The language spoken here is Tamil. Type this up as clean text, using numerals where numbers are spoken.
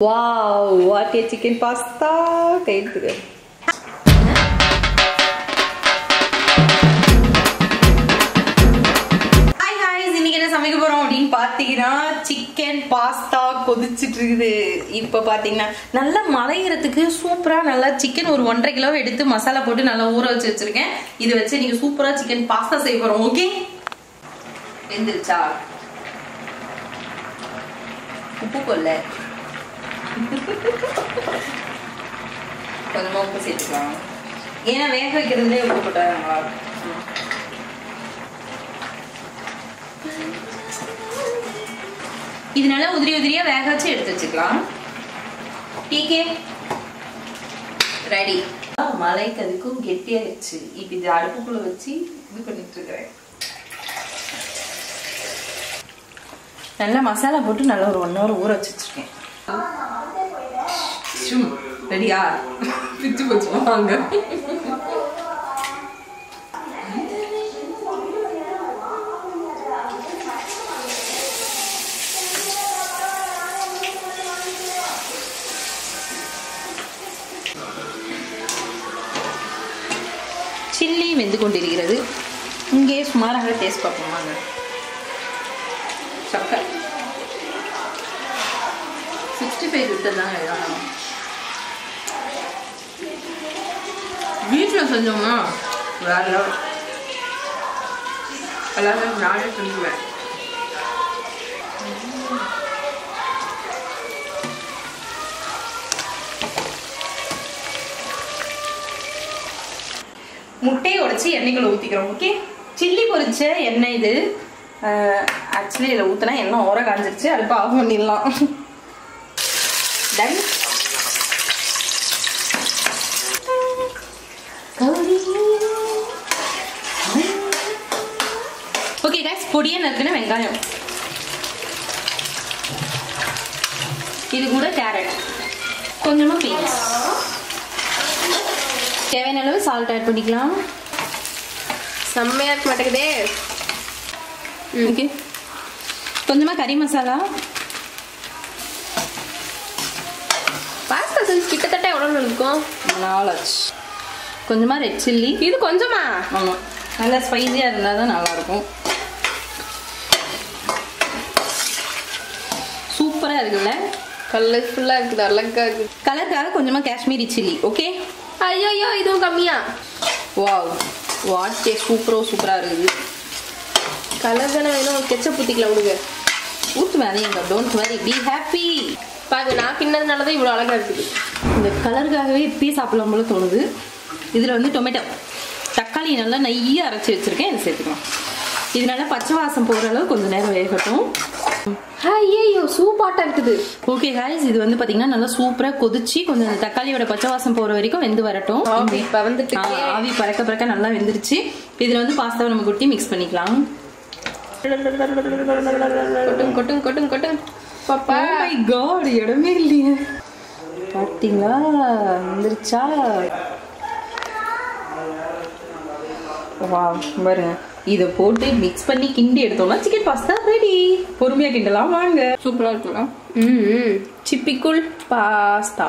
Wow, what a chicken pasta! கையிடுங்க. Hi guys, இன்னைக்கு என்ன சமைக்க போறோம் அப்படினு பாத்தீங்கன்னா chicken pasta கொதிச்சிட்டு இருக்குது. இப்போ பாத்தீங்கன்னா நல்ல மலையறதுக்கு சூப்பரா நல்லா chicken ஒரு 1.5 கிலோ எடுத்து மசாலா போட்டு நல்லா ஊற வச்சு வச்சிருக்கேன். இது வச்சு நீங்க சூப்பரா chicken pasta செய்ய போறோம். ஓகே? வெந்திருச்சா? உப்பு கொல்ல கொஞ்சமா உப்பு சேர்த்துக்கலாம். ஏன்னா வேக வைக்கிறதுலேயே உப்பு போட்டாங்களா. இதனால உதிரி உதிரியா வேக வச்சு எடுத்து வச்சுக்கலாம். டீக்கே ரெடி. மலைக்கு அதுக்கும் கெட்டியாயிடுச்சு. இப்ப இது அடுப்புக்குள்ள வச்சு இது பண்ணிட்டு இருக்கிறேன். நல்லா மசாலா போட்டு நல்லா ஒரு 1 hour ஊற வச்சிருக்கேன். ரெடியா? பிச்சு போச்சு வாங்க. சில்லி வெந்து கொண்டிருக்கிறது. இங்கே சுமாராக டேஸ்ட் பார்ப்போமாங்க. சக்கரை 65 விட்டுதாங்க எழுதணும். வீட்டில் செஞ்சோம்னா வேற லெவல். எல்லாரும் நானே செஞ்சுவேன். முட்டையை உடைச்சி எண்ணெய்க்குள்ள ஊற்றிக்கிறோம். ஓகே, சில்லி பொரிச்ச எண்ணெய் இது. ஆக்சுவலி இதில் ஊற்றினா எண்ணெய் ஓர காஞ்சிருச்சு. அடுப்பு ஆஃப் பண்ணிடலாம். டன். ஓகே கைஸ், பொடியா நறுக்குன வெங்காயம், இது கூட கேரட், கொஞ்சமா பீன்ஸ், தேவையான அளவு சால்ட் ஆட் பண்ணிக்கலாம். செம்மையா இருக்க மாட்டேங்குதே. ஓகே, கொஞ்சமா கறி மசாலா. பாஸ்தா சைஸ் கிட்டத்தட்ட எவ்வளவு இருக்கும்? 4. கொஞ்சமா ரெட் சில்லி. இது கொஞ்சமா? ஆமா, நல்லா ஸ்பைசியா இருந்தா தான் நல்லா இருக்கும். சூப்பரா இருக்குல்ல, கலர்ஃபுல்லா இருக்குது, அழகா இருக்குது. கலருக்காக கொஞ்சமா காஷ்மீரி சில்லி. ஓகே. ஐயோ, இதுவும் கம்மியா? வாவ், வாட் டே, சூப்பரா இருக்குது. கலர் தானே வேணும், கெச்சப் ஊத்திக்கலாம். விடுங்க, ஊத்துவேன். அதையும் டோன்ட் வரி, பி ஹாப்பி. பாருங்க, நான் கிண்ணதுனாலதான் இவ்வளவு அழகா இருக்குது. இந்த கலருக்காகவே இப்பயே சாப்பிடலாம் போல தோணுது. இதுல வந்து டொமேட்டோ, தக்காளி நல்லா நெய்யா அரைச்சி வச்சிருக்கேன், இதை சேர்த்துக்கலாம். இது நல்லா பச்சை வாசம் போற அளவு கொஞ்சம் நேரம் வேகட்டும். ஐயோ, சூப்பாட்டா இருக்குது. ஓகே गाइस, இது வந்து பாத்தீங்கன்னா நல்லா சூப்பரா கொதிச்சு கொஞ்சம் அந்த தக்காளியோட பச்சை வாசம் போற வரைக்கும் வெந்து வரட்டும். ஆவி பறக்க நல்லா வெந்துருச்சு. இதுல வந்து பாஸ்தாவை நம்ம கொட்டி மிக்ஸ் பண்ணிக்கலாம். கொட்டும் பாப்பா. Oh my god, இடமே இல்லையே. பாத்தீங்களா, வந்துருச்சா? வாவ், பாருங்க. இதை போட்டு மிக்ஸ் பண்ணி கிண்டி எடுத்தோம்னா சிக்கன் பாஸ்தா ரெடி. பொறுமையா கிண்டலாம் வாங்க. சூப்பரா இருக்குல்ல. சிப்பிக்குள் பாஸ்தா.